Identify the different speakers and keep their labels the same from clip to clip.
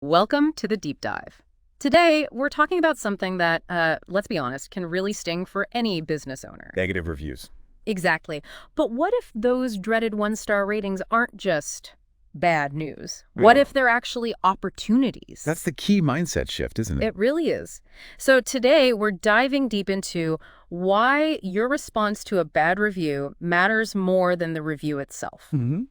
Speaker 1: Welcome to the deep dive. Today, we're talking about something that, let's be honest, can really sting for any business owner.
Speaker 2: Negative reviews.
Speaker 1: Exactly. But what if those dreaded one-star ratings aren't just bad news?
Speaker 2: Yeah.
Speaker 1: What if they're actually opportunities?
Speaker 2: That's the key mindset shift, isn't it?
Speaker 1: It really is. So today, we're diving deep into why your response to a bad review matters more than the review itself.
Speaker 2: Mm-hmm.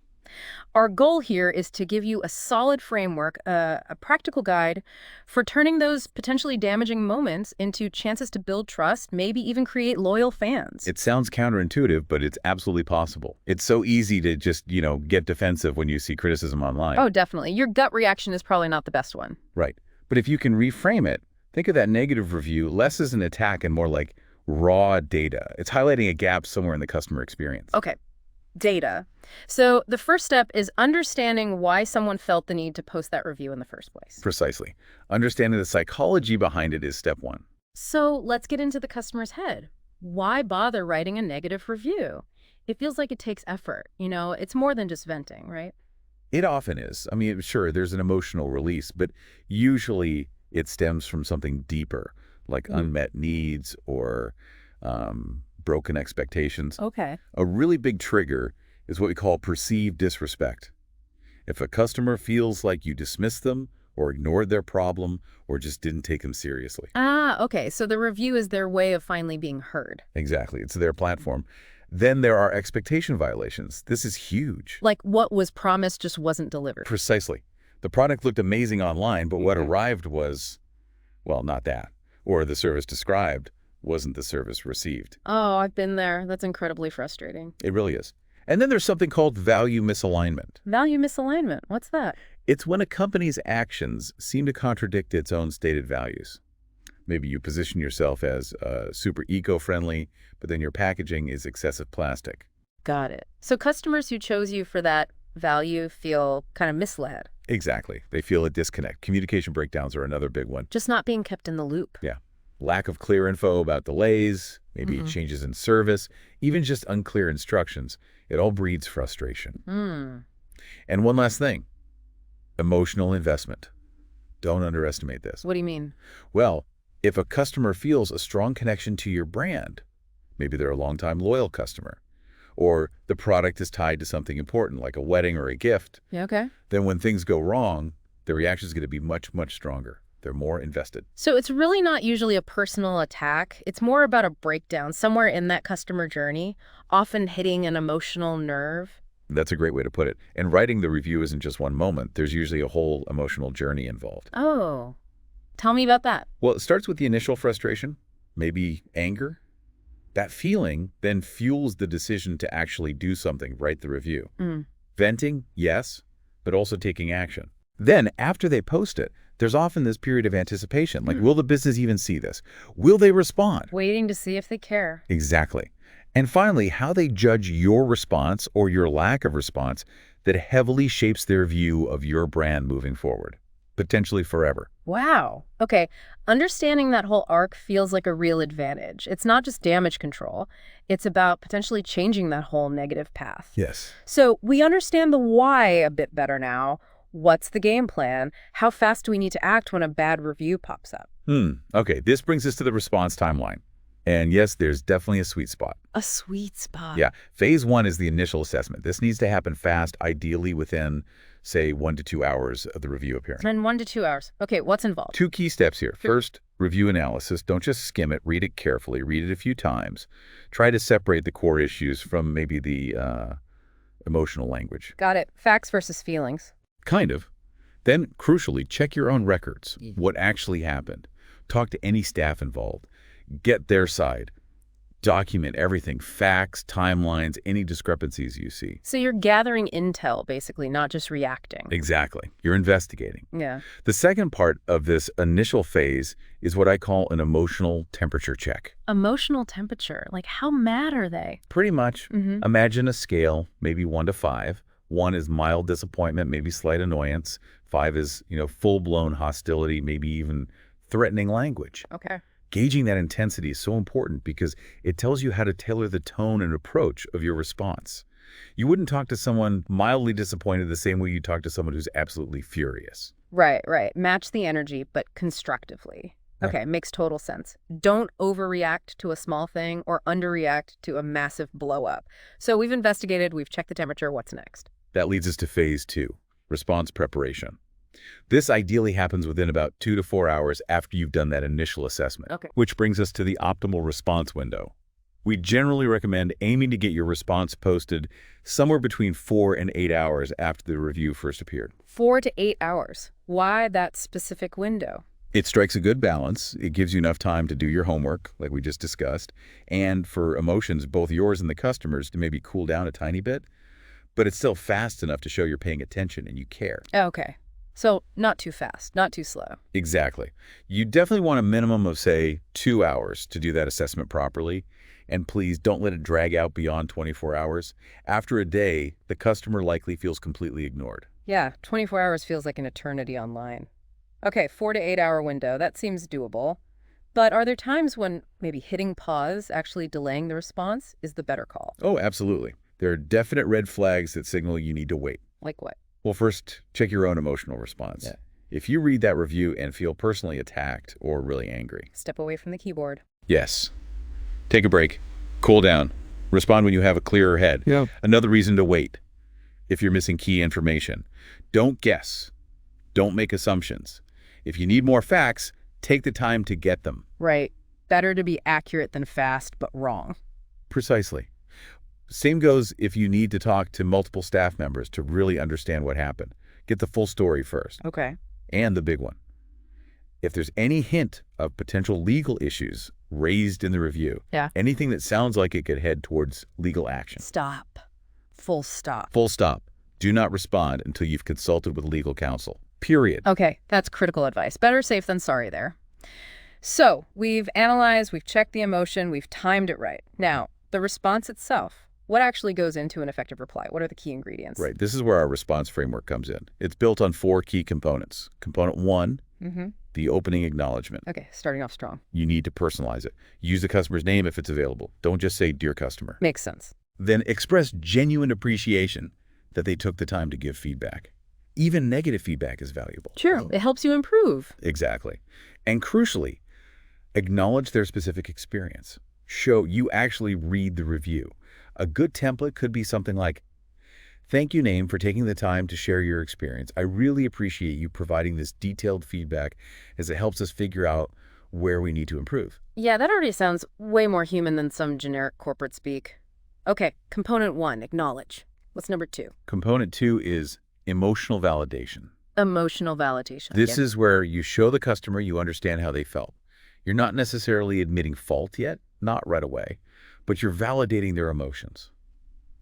Speaker 1: Our goal here is to give you a solid framework, a practical guide for turning those potentially damaging moments into chances to build trust, maybe even create loyal fans.
Speaker 2: It sounds counterintuitive, but it's absolutely possible. It's so easy to just, get defensive when you see criticism online.
Speaker 1: Oh, definitely. Your gut reaction is probably not the best one.
Speaker 2: Right. But if you can reframe it, think of that negative review less as an attack and more like raw data. It's highlighting a gap somewhere in the customer experience.
Speaker 1: Okay. Data. So the first step is understanding why someone felt the need to post that review in the first place.
Speaker 2: Precisely. Understanding the psychology behind it is step one.
Speaker 1: So let's get into the customer's head. Why bother writing a negative review? It feels like it takes effort. It's more than just venting, right?
Speaker 2: It often is. I mean, sure, there's an emotional release, but usually it stems from something deeper, like unmet needs or broken expectations.
Speaker 1: Okay.
Speaker 2: A really big trigger is what we call perceived disrespect. If a customer feels like you dismissed them or ignored their problem or just didn't take them seriously.
Speaker 1: Okay. So the review is their way of finally being heard.
Speaker 2: Exactly. It's their platform. Then there are expectation violations. This is huge.
Speaker 1: Like what was promised just wasn't delivered.
Speaker 2: Precisely. The product looked amazing online, but what arrived was, well, not that. Or the service described wasn't the service received.
Speaker 1: Oh, I've been there. That's incredibly frustrating.
Speaker 2: It really is. And then there's something called value misalignment.
Speaker 1: Value misalignment. What's that?
Speaker 2: It's when a company's actions seem to contradict its own stated values. Maybe you position yourself as super eco-friendly, but then your packaging is excessive plastic.
Speaker 1: Got it. So customers who chose you for that value feel kind of misled.
Speaker 2: Exactly. They feel a disconnect. Communication breakdowns are another big one.
Speaker 1: Just not being kept in the loop.
Speaker 2: Yeah. Lack of clear info about delays, maybe changes in service, even just unclear instructions. It all breeds frustration. And one last thing, emotional investment. Don't underestimate this.
Speaker 1: What do you mean?
Speaker 2: Well, if a customer feels a strong connection to your brand, maybe they're a longtime loyal customer, or the product is tied to something important like a wedding or a gift,
Speaker 1: Yeah, okay.
Speaker 2: then when things go wrong, the reaction is going to be much, much stronger. They're more invested.
Speaker 1: So it's really not usually a personal attack. It's more about a breakdown somewhere in that customer journey, often hitting an emotional nerve.
Speaker 2: That's a great way to put it. And writing the review isn't just one moment. There's usually a whole emotional journey involved.
Speaker 1: Oh, tell me about that.
Speaker 2: Well, it starts with the initial frustration, maybe anger. That feeling then fuels the decision to actually do something, write the review. Venting, yes, but also taking action. Then, after they post it, there's often this period of anticipation, like, will the business even see this? Will they respond?
Speaker 1: Waiting to see if they care.
Speaker 2: Exactly. And finally, how they judge your response or your lack of response that heavily shapes their view of your brand moving forward, potentially forever.
Speaker 1: Wow. Okay. Understanding that whole arc feels like a real advantage. It's not just damage control. It's about potentially changing that whole negative path.
Speaker 2: Yes.
Speaker 1: So we understand the why a bit better now. What's the game plan? How fast do we need to act when a bad review pops up?
Speaker 2: Okay, this brings us to the response timeline. And yes, there's definitely a sweet spot.
Speaker 1: A sweet spot.
Speaker 2: Yeah, phase one is the initial assessment. This needs to happen fast, ideally within, say, 1 to 2 hours of the review appearing.
Speaker 1: And 1 to 2 hours. Okay, what's involved?
Speaker 2: 2 key steps here. First, review analysis. Don't just skim it. Read it carefully. Read it a few times. Try to separate the core issues from maybe the emotional language.
Speaker 1: Got it. Facts versus feelings.
Speaker 2: Kind of. Then, crucially, check your own records. What actually happened? Talk to any staff involved. Get their side. Document everything, facts, timelines, any discrepancies you see.
Speaker 1: So you're gathering intel, basically, not just reacting.
Speaker 2: Exactly. You're investigating.
Speaker 1: Yeah.
Speaker 2: The second part of this initial phase is what I call an emotional temperature check.
Speaker 1: Emotional temperature. Like, how mad are they?
Speaker 2: Pretty much. Imagine a scale, maybe 1 to 5. 1 is mild disappointment, maybe slight annoyance. 5 is, full-blown hostility, maybe even threatening language.
Speaker 1: Okay.
Speaker 2: Gauging that intensity is so important because it tells you how to tailor the tone and approach of your response. You wouldn't talk to someone mildly disappointed the same way you talk to someone who's absolutely furious.
Speaker 1: Right, right. Match the energy, but constructively.
Speaker 2: Yeah.
Speaker 1: Okay, makes total sense. Don't overreact to a small thing or underreact to a massive blow up. So we've investigated, we've checked the temperature. What's next?
Speaker 2: That leads us to phase 2, response preparation. This ideally happens within about 2 to 4 hours after you've done that initial assessment,
Speaker 1: Okay.
Speaker 2: which brings us to the optimal response window. We generally recommend aiming to get your response posted somewhere between 4 and 8 hours after the review first appeared.
Speaker 1: 4 to 8 hours. Why that specific window?
Speaker 2: It strikes a good balance. It gives you enough time to do your homework, like we just discussed, and for emotions, both yours and the customer's, to maybe cool down a tiny bit, but it's still fast enough to show you're paying attention and you care.
Speaker 1: Okay. So not too fast, not too slow.
Speaker 2: Exactly. You definitely want a minimum of, say, 2 hours to do that assessment properly, and please don't let it drag out beyond 24 hours. After a day, the customer likely feels completely ignored.
Speaker 1: Yeah, 24 hours feels like an eternity online. Okay, 4 to 8 hour window. That seems doable. But are there times when maybe hitting pause, actually delaying the response, is the better call?
Speaker 2: Oh, absolutely. There are definite red flags that signal you need to wait.
Speaker 1: Like what?
Speaker 2: Well, first, check your own emotional response.
Speaker 1: Yeah.
Speaker 2: If you read that review and feel personally attacked or really angry.
Speaker 1: Step away from the keyboard.
Speaker 2: Yes. Take a break. Cool down. Respond when you have a clearer head.
Speaker 3: Yeah.
Speaker 2: Another reason to wait. If you're missing key information, don't guess. Don't make assumptions. If you need more facts, take the time to get them.
Speaker 1: Right. Better to be accurate than fast, but wrong.
Speaker 2: Precisely. Same goes if you need to talk to multiple staff members to really understand what happened. Get the full story first.
Speaker 1: Okay.
Speaker 2: And the big one. If there's any hint of potential legal issues raised in the review,
Speaker 1: Yeah.
Speaker 2: anything that sounds like it could head towards legal action.
Speaker 1: Stop. Full stop.
Speaker 2: Full stop. Do not respond until you've consulted with legal counsel. Period.
Speaker 1: Okay, that's critical advice. Better safe than sorry there. So we've analyzed, we've checked the emotion, we've timed it right. Now, the response itself. What actually goes into an effective reply? What are the key ingredients?
Speaker 2: Right. This is where our response framework comes in. It's built on 4 key components. Component 1, the opening acknowledgement.
Speaker 1: Okay, starting off strong.
Speaker 2: You need to personalize it. Use the customer's name if it's available. Don't just say, "Dear customer."
Speaker 1: Makes sense.
Speaker 2: Then express genuine appreciation that they took the time to give feedback. Even negative feedback is valuable.
Speaker 1: Sure, it helps you improve.
Speaker 2: Exactly. And crucially, acknowledge their specific experience. Show you actually read the review. A good template could be something like, "Thank you, Name, for taking the time to share your experience. I really appreciate you providing this detailed feedback as it helps us figure out where we need to improve."
Speaker 1: Yeah, that already sounds way more human than some generic corporate speak. Okay, component 1, acknowledge. What's number 2?
Speaker 2: Component 2 is emotional validation.
Speaker 1: Emotional validation.
Speaker 2: This is where you show the customer you understand how they felt. You're not necessarily admitting fault yet, not right away, but you're validating their emotions.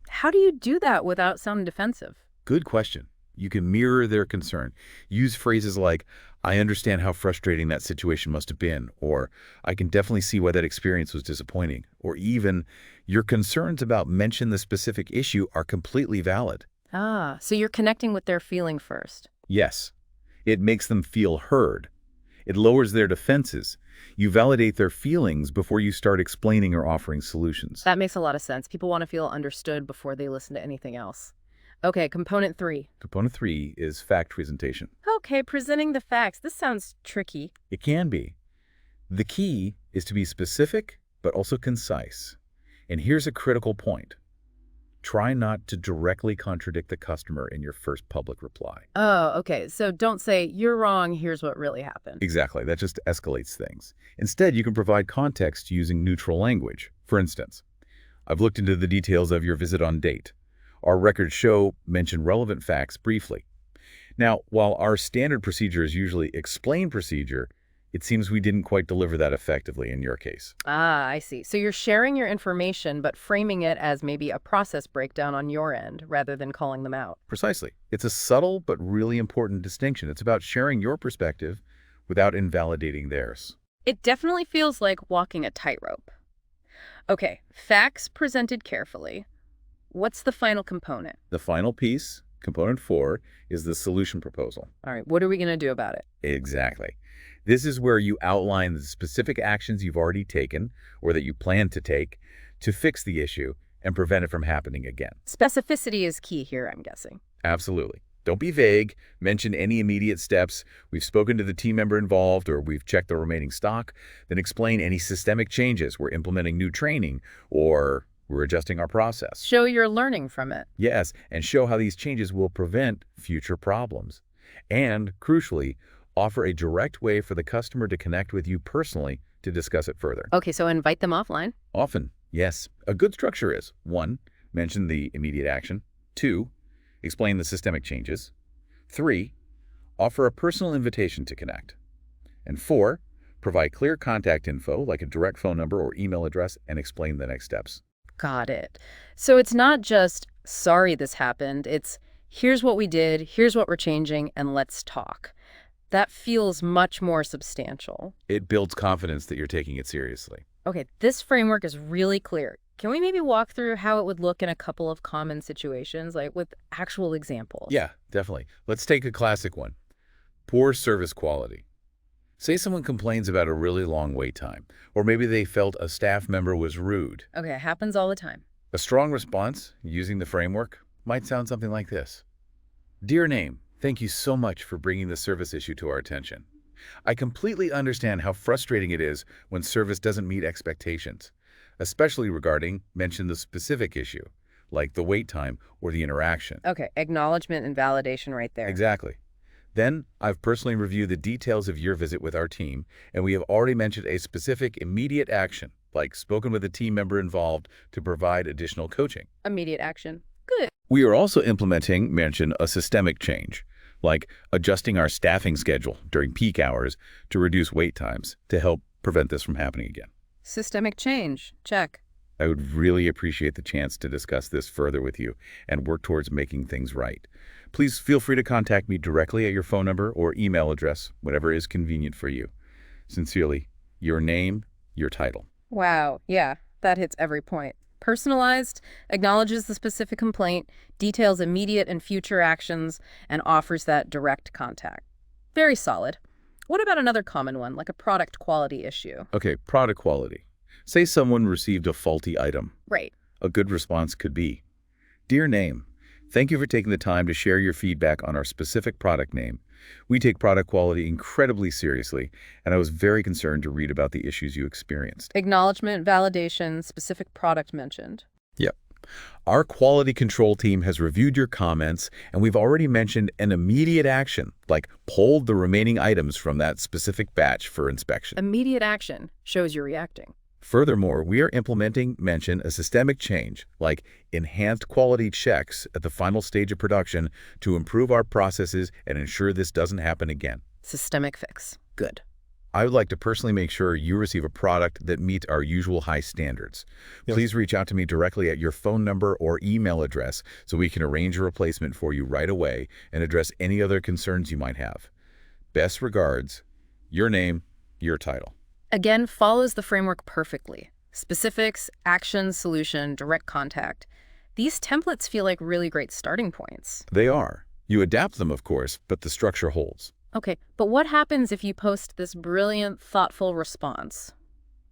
Speaker 1: How do you do that without sounding defensive?
Speaker 2: Good question. You can mirror their concern. Use phrases like, "I understand how frustrating that situation must have been," or "I can definitely see why that experience was disappointing," or even, "Your concerns about mention the specific issue are completely valid."
Speaker 1: Ah, so you're connecting with their feeling first.
Speaker 2: Yes, it makes them feel heard. It lowers their defenses. You validate their feelings before you start explaining or offering solutions.
Speaker 1: That makes a lot of sense. People want to feel understood before they listen to anything else. Okay, component 3.
Speaker 2: Component 3 is fact presentation.
Speaker 1: Okay, presenting the facts. This sounds tricky.
Speaker 2: It can be. The key is to be specific, but also concise. And here's a critical point. Try not to directly contradict the customer in your first public reply.
Speaker 1: Oh, okay. So don't say, "You're wrong, here's what really happened."
Speaker 2: Exactly. That just escalates things. Instead, you can provide context using neutral language. For instance, "I've looked into the details of your visit on date. Our records show mention relevant facts briefly." Now, while our standard procedure is usually explain procedure, it seems we didn't quite deliver that effectively in your case.
Speaker 1: Ah, I see. So you're sharing your information, but framing it as maybe a process breakdown on your end, rather than calling them out.
Speaker 2: Precisely. It's a subtle but really important distinction. It's about sharing your perspective without invalidating theirs.
Speaker 1: It definitely feels like walking a tightrope. Okay, facts presented carefully. What's the final component?
Speaker 2: The final piece, component 4, is the solution proposal.
Speaker 1: All right, what are we going to do about it?
Speaker 2: Exactly. This is where you outline the specific actions you've already taken or that you plan to take to fix the issue and prevent it from happening again.
Speaker 1: Specificity is key here, I'm guessing.
Speaker 2: Absolutely. Don't be vague. Mention any immediate steps. We've spoken to the team member involved or we've checked the remaining stock. Then explain any systemic changes. We're implementing new training or we're adjusting our process.
Speaker 1: Show you're learning from it.
Speaker 2: Yes, and show how these changes will prevent future problems. And, crucially, offer a direct way for the customer to connect with you personally to discuss it further.
Speaker 1: Okay, so invite them offline.
Speaker 2: Often, yes. A good structure is 1. Mention the immediate action. 2. Explain the systemic changes. 3. Offer a personal invitation to connect. And 4. Provide clear contact info like a direct phone number or email address and explain the next steps.
Speaker 1: Got it. So it's not just, sorry this happened. It's, here's what we did, here's what we're changing, and let's talk. That feels much more substantial.
Speaker 2: It builds confidence that you're taking it seriously.
Speaker 1: Okay, this framework is really clear. Can we maybe walk through how it would look in a couple of common situations, like with actual examples?
Speaker 2: Yeah, definitely. Let's take a classic one. Poor service quality. Say someone complains about a really long wait time, or maybe they felt a staff member was rude.
Speaker 1: Okay, it happens all the time.
Speaker 2: A strong response, using the framework, might sound something like this. Dear name, thank you so much for bringing the service issue to our attention. I completely understand how frustrating it is when service doesn't meet expectations, especially regarding, mention the specific issue, like the wait time or the interaction.
Speaker 1: Okay, acknowledgement and validation right there.
Speaker 2: Exactly. Then, I've personally reviewed the details of your visit with our team, and we have already mentioned a specific immediate action, like spoken with a team member involved to provide additional coaching.
Speaker 1: Immediate action. Good.
Speaker 2: We are also implementing, mention, a systemic change, like adjusting our staffing schedule during peak hours to reduce wait times to help prevent this from happening again.
Speaker 1: Systemic change. Check.
Speaker 2: I would really appreciate the chance to discuss this further with you and work towards making things right. Please feel free to contact me directly at your phone number or email address, whatever is convenient for you. Sincerely, your name, your title.
Speaker 1: Wow, yeah, that hits every point. Personalized, acknowledges the specific complaint, details immediate and future actions, and offers that direct contact. Very solid. What about another common one, like a product quality issue?
Speaker 2: Okay, product quality. Say someone received a faulty item.
Speaker 1: Right.
Speaker 2: A good response could be, Dear name, thank you for taking the time to share your feedback on our specific product name. We take product quality incredibly seriously, and I was very concerned to read about the issues you experienced.
Speaker 1: Acknowledgement, validation, specific product mentioned.
Speaker 2: Yep. Our quality control team has reviewed your comments, and we've already mentioned an immediate action, like pulled the remaining items from that specific batch for inspection.
Speaker 1: Immediate action shows you're reacting.
Speaker 2: Furthermore, we are implementing, mention, a systemic change, like enhanced quality checks at the final stage of production to improve our processes and ensure this doesn't happen again.
Speaker 1: Systemic fix. Good.
Speaker 2: I would like to personally make sure you receive a product that meets our usual high standards.
Speaker 3: Yes.
Speaker 2: Please reach out to me directly at your phone number or email address so we can arrange a replacement for you right away and address any other concerns you might have. Best regards, your name, your title.
Speaker 1: Again, follows the framework perfectly. Specifics, action, solution, direct contact. These templates feel like really great starting points.
Speaker 2: They are. You adapt them, of course, but the structure holds.
Speaker 1: Okay, but what happens if you post this brilliant, thoughtful response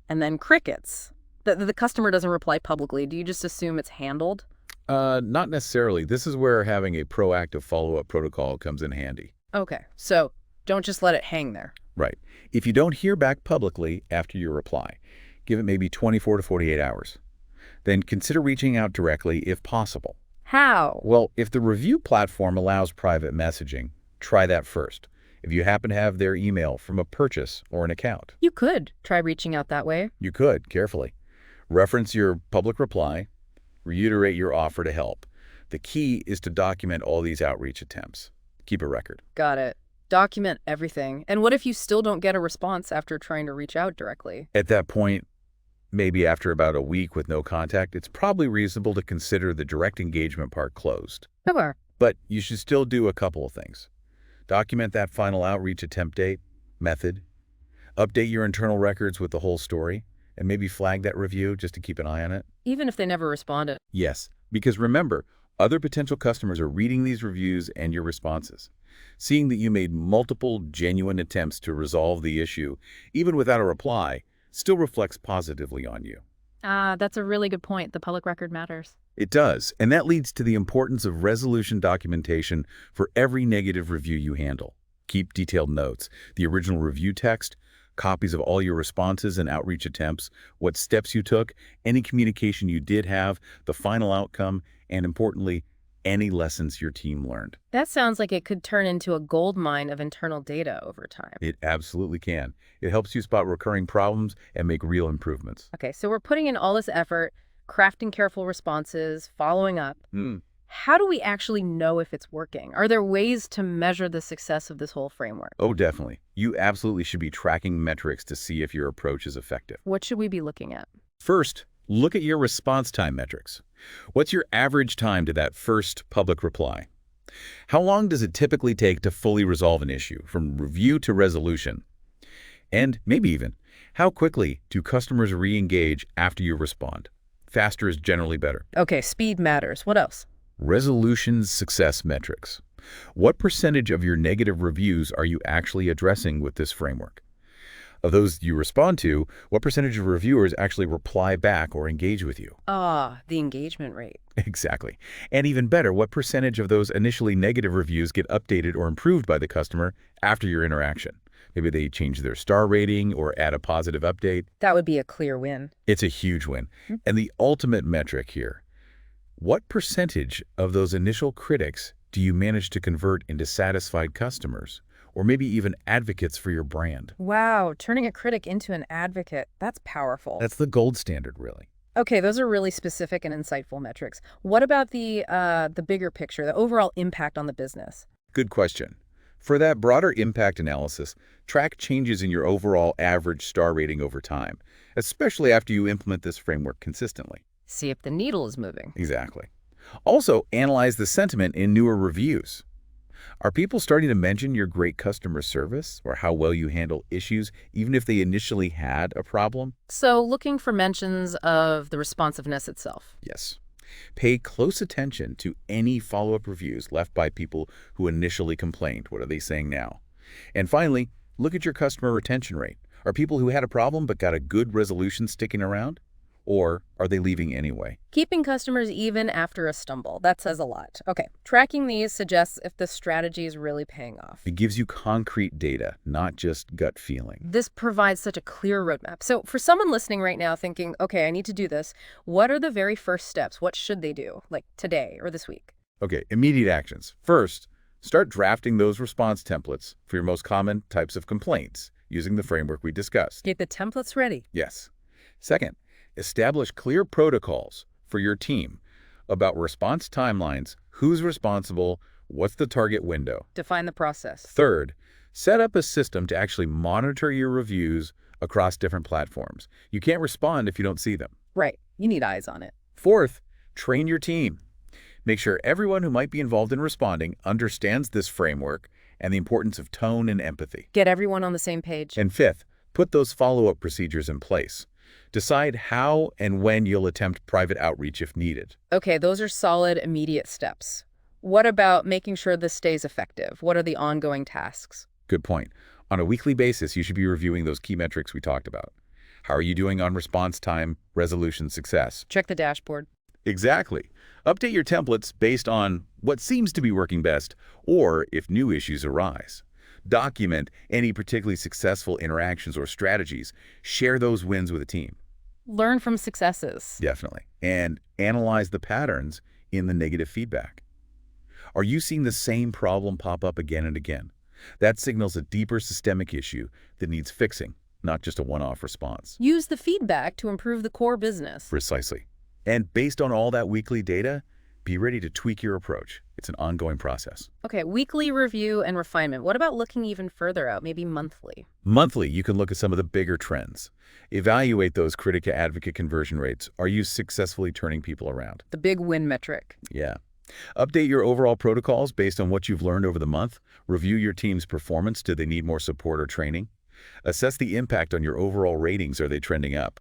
Speaker 1: and then crickets? The customer doesn't reply publicly. Do you just assume it's handled?
Speaker 2: Not necessarily. This is where having a proactive follow-up protocol comes in handy.
Speaker 1: Okay, so don't just let it hang there.
Speaker 2: Right. If you don't hear back publicly after your reply, give it maybe 24 to 48 hours. Then consider reaching out directly if possible.
Speaker 1: How?
Speaker 2: Well, if the review platform allows private messaging, try that first. If you happen to have their email from a purchase or an account,
Speaker 1: You could try reaching out that way.
Speaker 2: you could, carefully. Reference your public reply, reiterate your offer to help. The key is to document all these outreach attempts. Keep a record.
Speaker 1: Got it. Document everything. And what if you still don't get a response after trying to reach out directly?
Speaker 2: At that point, maybe after about a week with no contact, it's probably reasonable to consider the direct engagement part closed.
Speaker 1: Sure.
Speaker 2: But you should still do a couple of things. Document that final outreach attempt date, method, update your internal records with the whole story, and maybe flag that review just to keep an eye on it.
Speaker 1: Even if they never responded.
Speaker 2: Yes, because remember, other potential customers are reading these reviews and your responses. Seeing that you made multiple genuine attempts to resolve the issue, even without a reply, still reflects positively on you.
Speaker 4: That's a really good point. The public record matters.
Speaker 2: It does, and that leads to the importance of resolution documentation for every negative review you handle. Keep detailed notes, the original review text, copies of all your responses and outreach attempts, what steps you took, any communication you did have, the final outcome, and importantly, any lessons your team learned.
Speaker 1: That sounds like it could turn into a gold mine of internal data over time.
Speaker 2: It absolutely can. It helps you spot recurring problems and make real improvements.
Speaker 1: Okay, so we're putting in all this effort, crafting careful responses, following up. How do we actually know if it's working? Are there ways to measure the success of this whole framework?
Speaker 2: Oh, definitely. You absolutely should be tracking metrics to see if your approach is effective.
Speaker 1: What should we be looking at?
Speaker 2: First, look at your response time metrics. What's your average time to that first public reply? How long does it typically take to fully resolve an issue, from review to resolution? And maybe even, how quickly do customers re-engage after you respond? Faster is generally better.
Speaker 1: Okay, speed matters. What else?
Speaker 2: Resolution success metrics. What percentage of your negative reviews are you actually addressing with this framework? Of those you respond to, what percentage of reviewers actually reply back or engage with you?
Speaker 1: The engagement rate.
Speaker 2: Exactly. And even better, what percentage of those initially negative reviews get updated or improved by the customer after your interaction? Maybe they change their star rating or add a positive update.
Speaker 1: That would be a clear win.
Speaker 2: It's a huge win. And the ultimate metric here, what percentage of those initial critics do you manage to convert into satisfied customers, or maybe even advocates for your brand?
Speaker 1: Wow, turning a critic into an advocate. That's powerful.
Speaker 2: That's the gold standard, really.
Speaker 1: Okay, those are really specific and insightful metrics. What about the bigger picture, the overall impact on the business?
Speaker 2: Good question. For that broader impact analysis, track changes in your overall average star rating over time, especially after you implement this framework consistently.
Speaker 1: See if the needle is moving.
Speaker 2: Exactly. Also, analyze the sentiment in newer reviews. Are people starting to mention your great customer service or how well you handle issues, even if they initially had a problem?
Speaker 1: So looking for mentions of the responsiveness itself.
Speaker 2: Yes. Pay close attention to any follow-up reviews left by people who initially complained. What are they saying now? And finally, look at your customer retention rate. Are people who had a problem but got a good resolution sticking around? Or are they leaving anyway?
Speaker 1: Keeping customers even after a stumble. That says a lot. Okay, tracking these suggests if the strategy is really paying off.
Speaker 2: It gives you concrete data, not just gut feeling.
Speaker 1: This provides such a clear roadmap. So for someone listening right now thinking, okay, I need to do this, what are the very first steps? What should they do, like today or this week?
Speaker 2: Okay, immediate actions. First, start drafting those response templates for your most common types of complaints using the framework we discussed.
Speaker 1: Get the templates ready.
Speaker 2: Yes. Second, establish clear protocols for your team about response timelines, who's responsible, what's the target window.
Speaker 1: Define the process.
Speaker 2: Third, set up a system to actually monitor your reviews across different platforms. You can't respond if you don't see them.
Speaker 1: Right. You need eyes on it.
Speaker 2: Fourth, train your team. Make sure everyone who might be involved in responding understands this framework and the importance of tone and empathy.
Speaker 1: Get everyone on the same page.
Speaker 2: And fifth, put those follow-up procedures in place. Decide how and when you'll attempt private outreach if needed.
Speaker 1: Okay, those are solid, immediate steps. What about making sure this stays effective? What are the ongoing tasks?
Speaker 2: Good point. On a weekly basis, you should be reviewing those key metrics we talked about. How are you doing on response time, resolution success?
Speaker 1: Check the dashboard.
Speaker 2: Exactly. Update your templates based on what seems to be working best, or if new issues arise. Document any particularly successful interactions or strategies. Share those wins with the team.
Speaker 1: Learn from successes.
Speaker 2: Definitely. And analyze the patterns in the negative feedback. Are you seeing the same problem pop up again and again? That signals a deeper systemic issue that needs fixing, not just a one-off response.
Speaker 1: Use the feedback to improve the core business.
Speaker 2: Precisely. And based on all that weekly data, be ready to tweak your approach. It's an ongoing process.
Speaker 1: Okay, weekly review and refinement. What about looking even further out, maybe monthly?
Speaker 2: Monthly, you can look at some of the bigger trends. Evaluate those critic-to-advocate conversion rates. Are you successfully turning people around?
Speaker 1: The big win metric.
Speaker 2: Yeah. Update your overall protocols based on what you've learned over the month. Review your team's performance. Do they need more support or training? Assess the impact on your overall ratings. Are they trending up?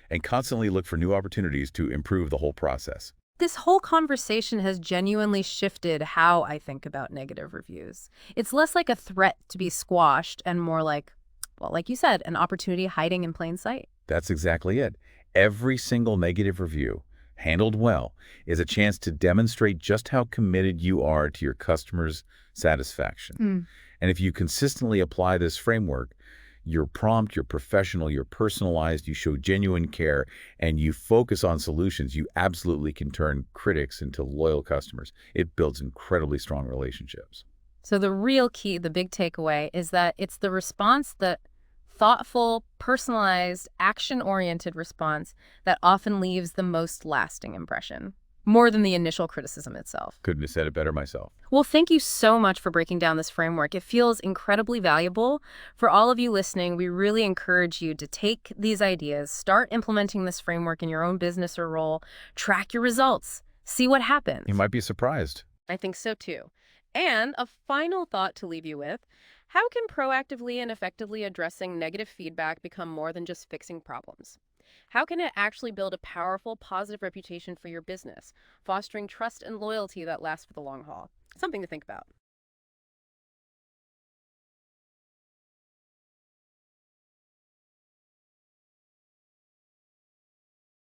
Speaker 2: And constantly look for new opportunities to improve the whole process.
Speaker 1: This whole conversation has genuinely shifted how I think about negative reviews. It's less like a threat to be squashed and more like, well, like you said, an opportunity hiding in plain sight.
Speaker 2: That's exactly it. Every single negative review handled well, is a chance to demonstrate just how committed you are to your customers' satisfaction. And if you consistently apply this framework, you're prompt, you're professional, you're personalized, you show genuine care, and you focus on solutions, you absolutely can turn critics into loyal customers. It builds incredibly strong relationships.
Speaker 1: So the real key, the big takeaway, is that it's the response, that thoughtful, personalized, action-oriented response that often leaves the most lasting impression, more than the initial criticism itself.
Speaker 2: Couldn't have said it better myself.
Speaker 1: Well, thank you so much for breaking down this framework. It feels incredibly valuable. For all of you listening, we really encourage you to take these ideas, start implementing this framework in your own business or role, track your results, see what happens.
Speaker 2: You might be surprised.
Speaker 1: I think so too. And a final thought to leave you with: how can proactively and effectively addressing negative feedback become more than just fixing problems? How can it actually build a powerful, positive reputation for your business, fostering trust and loyalty that lasts for the long haul? Something to think about.